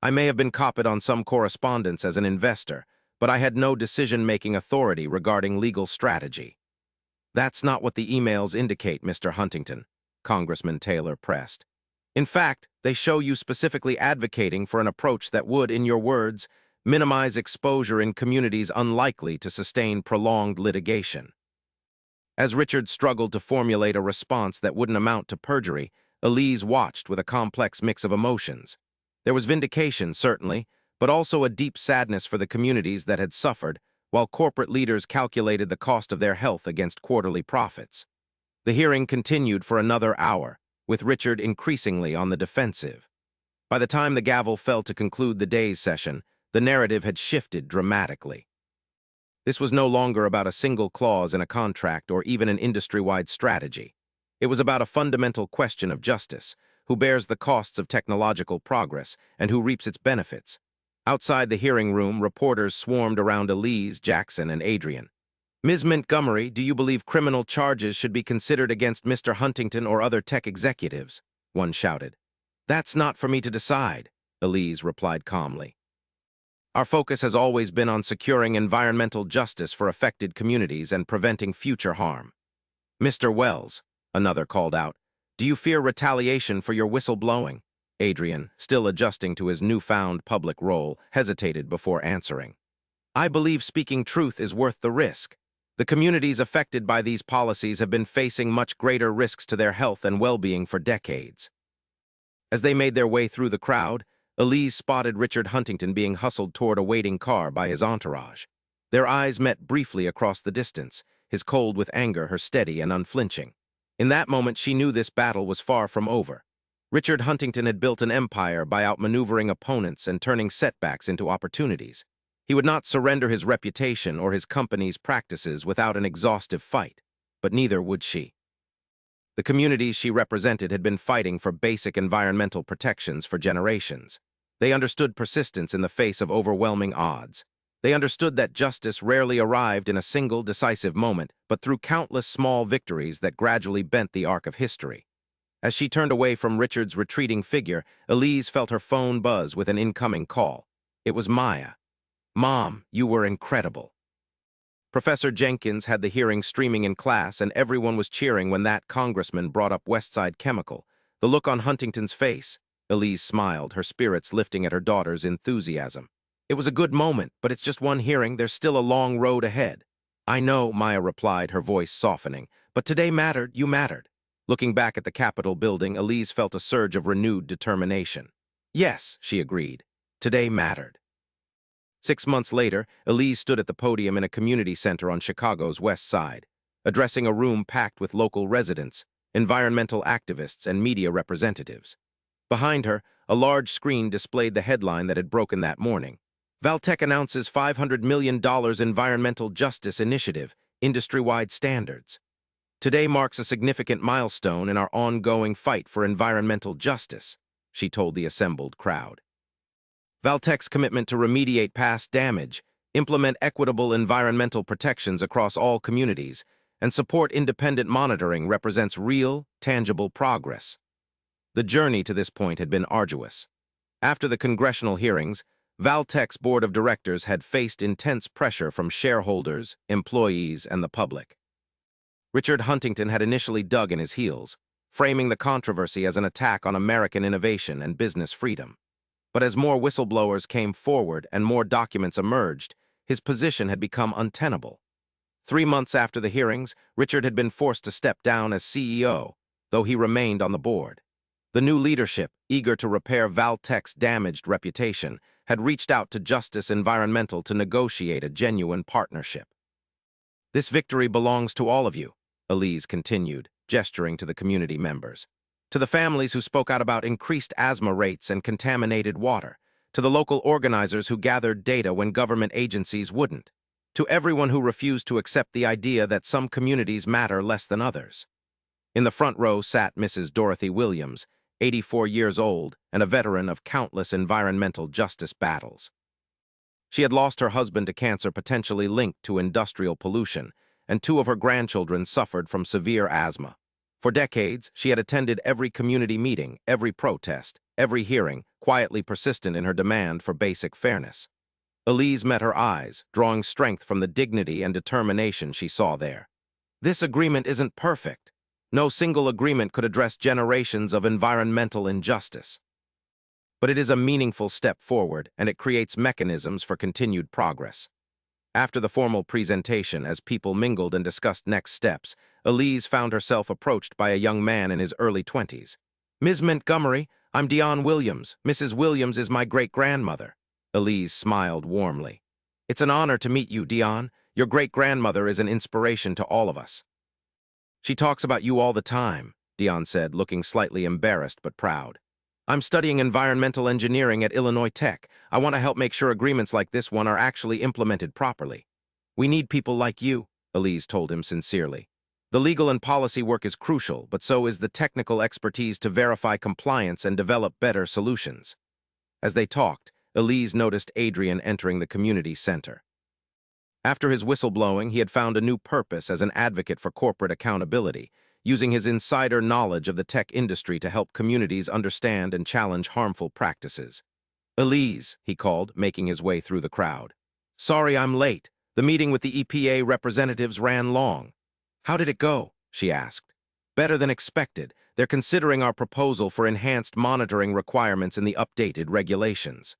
I may have been copied on some correspondence as an investor, but I had no decision-making authority regarding legal strategy. That's not what the emails indicate, Mr. Huntington, Congressman Taylor pressed. In fact, they show you specifically advocating for an approach that would, in your words, minimize exposure in communities unlikely to sustain prolonged litigation. As Richard struggled to formulate a response that wouldn't amount to perjury, Elise watched with a complex mix of emotions. There was vindication, certainly, but also a deep sadness for the communities that had suffered, while corporate leaders calculated the cost of their health against quarterly profits. The hearing continued for another hour, with Richard increasingly on the defensive. By the time the gavel fell to conclude the day's session, the narrative had shifted dramatically. This was no longer about a single clause in a contract or even an industry-wide strategy. It was about a fundamental question of justice: who bears the costs of technological progress and who reaps its benefits. Outside the hearing room, reporters swarmed around Elise, Jackson, and Adrian. "Ms. Montgomery, do you believe criminal charges should be considered against Mr. Huntington or other tech executives?" one shouted. "That's not for me to decide," Elise replied calmly. "Our focus has always been on securing environmental justice for affected communities and preventing future harm." "Mr. Wells," another called out, "do you fear retaliation for your whistleblowing?" Adrian, still adjusting to his newfound public role, hesitated before answering. "I believe speaking truth is worth the risk. The communities affected by these policies have been facing much greater risks to their health and well-being for decades." As they made their way through the crowd, Elise spotted Richard Huntington being hustled toward a waiting car by his entourage. Their eyes met briefly across the distance, his cold with anger, her steady and unflinching. In that moment, she knew this battle was far from over. Richard Huntington had built an empire by outmaneuvering opponents and turning setbacks into opportunities. He would not surrender his reputation or his company's practices without an exhaustive fight, but neither would she. The communities she represented had been fighting for basic environmental protections for generations. They understood persistence in the face of overwhelming odds. They understood that justice rarely arrived in a single decisive moment, but through countless small victories that gradually bent the arc of history. As she turned away from Richard's retreating figure, Elise felt her phone buzz with an incoming call. It was Maya. "Mom, you were incredible." Professor Jenkins had the hearing streaming in class, and everyone was cheering when that congressman brought up Westside Chemical. The look on Huntington's face. Elise smiled, her spirits lifting at her daughter's enthusiasm. "It was a good moment, but it's just one hearing. There's still a long road ahead." "I know," Maya replied, her voice softening, "but today mattered. You mattered." Looking back at the Capitol building, Elise felt a surge of renewed determination. "Yes," she agreed, "today mattered." 6 months later, Elise stood at the podium in a community center on Chicago's West Side, addressing a room packed with local residents, environmental activists, and media representatives. Behind her, a large screen displayed the headline that had broken that morning: "Valtech announces $500 million environmental justice initiative, industry-wide standards." "Today marks a significant milestone in our ongoing fight for environmental justice," she told the assembled crowd. "Valtech's commitment to remediate past damage, implement equitable environmental protections across all communities, and support independent monitoring represents real, tangible progress." The journey to this point had been arduous. After the congressional hearings, Valtech's board of directors had faced intense pressure from shareholders, employees, and the public. Richard Huntington had initially dug in his heels, framing the controversy as an attack on American innovation and business freedom. But as more whistleblowers came forward and more documents emerged, his position had become untenable. 3 months after the hearings, Richard had been forced to step down as CEO, though he remained on the board. The new leadership, eager to repair Valtech's damaged reputation, had reached out to Justice Environmental to negotiate a genuine partnership. "This victory belongs to all of you," Elise continued, gesturing to the community members. "To the families who spoke out about increased asthma rates and contaminated water, to the local organizers who gathered data when government agencies wouldn't, to everyone who refused to accept the idea that some communities matter less than others." In the front row sat Mrs. Dorothy Williams, 84 years old and a veteran of countless environmental justice battles. She had lost her husband to cancer potentially linked to industrial pollution, and 2 of her grandchildren suffered from severe asthma. For decades, she had attended every community meeting, every protest, every hearing, quietly persistent in her demand for basic fairness. Elise met her eyes, drawing strength from the dignity and determination she saw there. "This agreement isn't perfect. No single agreement could address generations of environmental injustice. But it is a meaningful step forward, and it creates mechanisms for continued progress." After the formal presentation, as people mingled and discussed next steps, Elise found herself approached by a young man in his early 20s. "Ms. Montgomery, I'm Dion Williams. Mrs. Williams is my great-grandmother." Elise smiled warmly. "It's an honor to meet you, Dion. Your great-grandmother is an inspiration to all of us." "She talks about you all the time," Dion said, looking slightly embarrassed but proud. "I'm studying environmental engineering at Illinois Tech. I want to help make sure agreements like this one are actually implemented properly." "We need people like you," Elise told him sincerely. The legal and policy work is crucial, but so is the technical expertise to verify compliance and develop better solutions. As they talked, Elise noticed Adrian entering the community center. After his whistleblowing, he had found a new purpose as an advocate for corporate accountability, using his insider knowledge of the tech industry to help communities understand and challenge harmful practices. "Elise," he called, making his way through the crowd. "Sorry I'm late. The meeting with the EPA representatives ran long." "How did it go?" she asked. "Better than expected. They're considering our proposal for enhanced monitoring requirements in the updated regulations."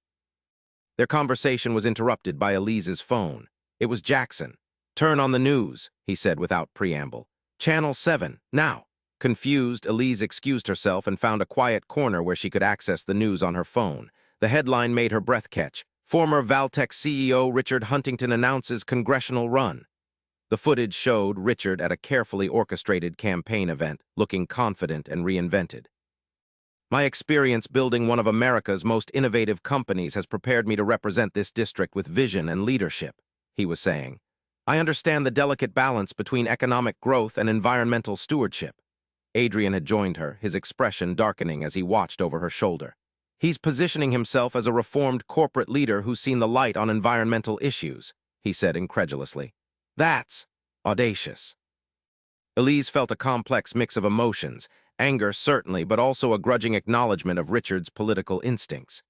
Their conversation was interrupted by Elise's phone. It was Jackson. "Turn on the news," he said without preamble. "Channel 7, now." Confused, Elise excused herself and found a quiet corner where she could access the news on her phone. The headline made her breath catch. "Former Valtech CEO Richard Huntington announces congressional run." The footage showed Richard at a carefully orchestrated campaign event, looking confident and reinvented. "My experience building one of America's most innovative companies has prepared me to represent this district with vision and leadership," he was saying. "I understand the delicate balance between economic growth and environmental stewardship." Adrian had joined her, his expression darkening as he watched over her shoulder. "He's positioning himself as a reformed corporate leader who's seen the light on environmental issues," he said incredulously. "That's audacious." Elise felt a complex mix of emotions, anger certainly, but also a grudging acknowledgement of Richard's political instincts.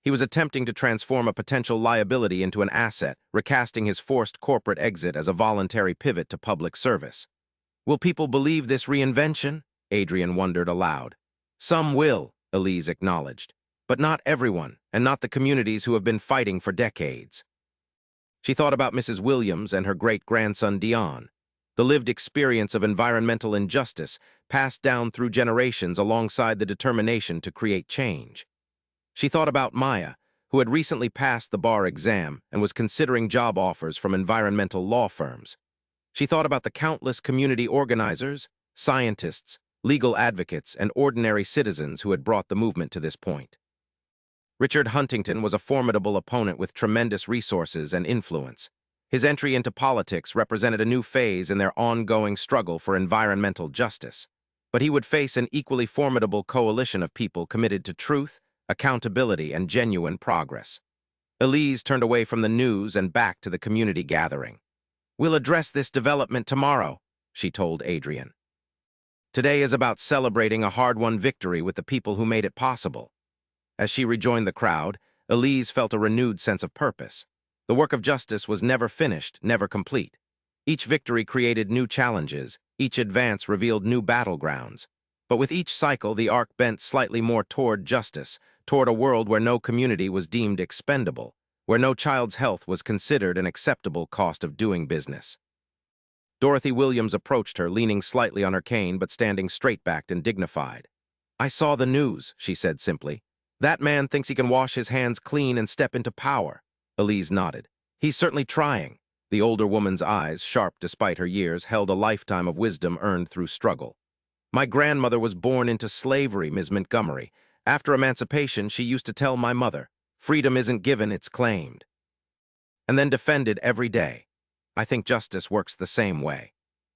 He was attempting to transform a potential liability into an asset, recasting his forced corporate exit as a voluntary pivot to public service. "Will people believe this reinvention?" Adrian wondered aloud. "Some will," Elise acknowledged, "but not everyone, and not the communities who have been fighting for decades." She thought about Mrs. Williams and her great-grandson Dion, the lived experience of environmental injustice passed down through generations alongside the determination to create change. She thought about Maya, who had recently passed the bar exam and was considering job offers from environmental law firms. She thought about the countless community organizers, scientists, legal advocates, and ordinary citizens who had brought the movement to this point. Richard Huntington was a formidable opponent with tremendous resources and influence. His entry into politics represented a new phase in their ongoing struggle for environmental justice. But he would face an equally formidable coalition of people committed to truth, accountability, and genuine progress. Elise turned away from the news and back to the community gathering. "We'll address this development tomorrow," she told Adrian. "Today is about celebrating a hard-won victory with the people who made it possible." As she rejoined the crowd, Elise felt a renewed sense of purpose. The work of justice was never finished, never complete. Each victory created new challenges, each advance revealed new battlegrounds. But with each cycle, the arc bent slightly more toward justice, toward a world where no community was deemed expendable, where no child's health was considered an acceptable cost of doing business. Dorothy Williams approached her, leaning slightly on her cane but standing straight-backed and dignified. "I saw the news," she said simply. "That man thinks he can wash his hands clean and step into power." Elise nodded. "He's certainly trying." The older woman's eyes, sharp despite her years, held a lifetime of wisdom earned through struggle. "My grandmother was born into slavery, Ms. Montgomery. After emancipation, she used to tell my mother, 'Freedom isn't given, it's claimed.' And then defended every day. I think justice works the same way."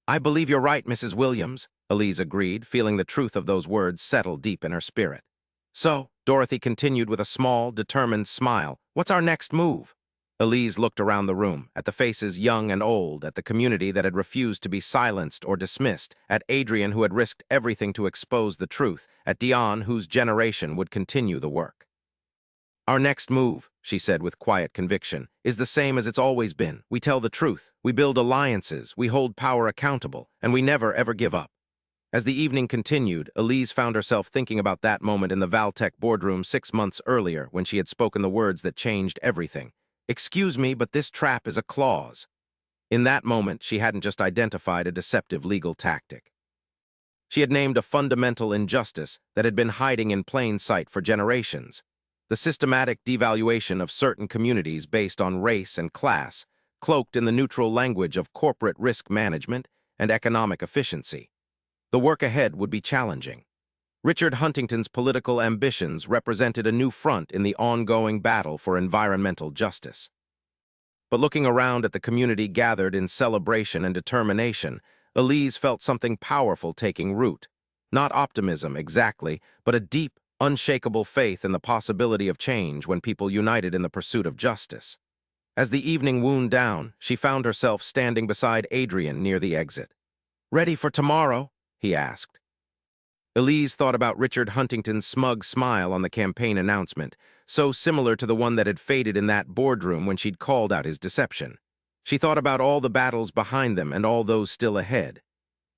"I believe you're right, Mrs. Williams," Elise agreed, feeling the truth of those words settle deep in her spirit. "So," Dorothy continued with a small, determined smile, "what's our next move?" Elise looked around the room, at the faces young and old, at the community that had refused to be silenced or dismissed, at Adrian who had risked everything to expose the truth, at Dion whose generation would continue the work. "Our next move," she said with quiet conviction, "is the same as it's always been. We tell the truth, we build alliances, we hold power accountable, and we never ever give up." As the evening continued, Elise found herself thinking about that moment in the Valtech boardroom 6 months earlier when she had spoken the words that changed everything. "Excuse me, but this trap is a clause." In that moment, she hadn't just identified a deceptive legal tactic. She had named a fundamental injustice that had been hiding in plain sight for generations. The systematic devaluation of certain communities based on race and class, cloaked in the neutral language of corporate risk management and economic efficiency. The work ahead would be challenging. Richard Huntington's political ambitions represented a new front in the ongoing battle for environmental justice. But looking around at the community gathered in celebration and determination, Elise felt something powerful taking root. Not optimism, exactly, but a deep, unshakable faith in the possibility of change when people united in the pursuit of justice. As the evening wound down, she found herself standing beside Adrian near the exit. "Ready for tomorrow?" he asked. Elise thought about Richard Huntington's smug smile on the campaign announcement, so similar to the one that had faded in that boardroom when she'd called out his deception. She thought about all the battles behind them and all those still ahead.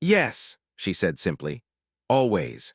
"Yes," she said simply. "Always."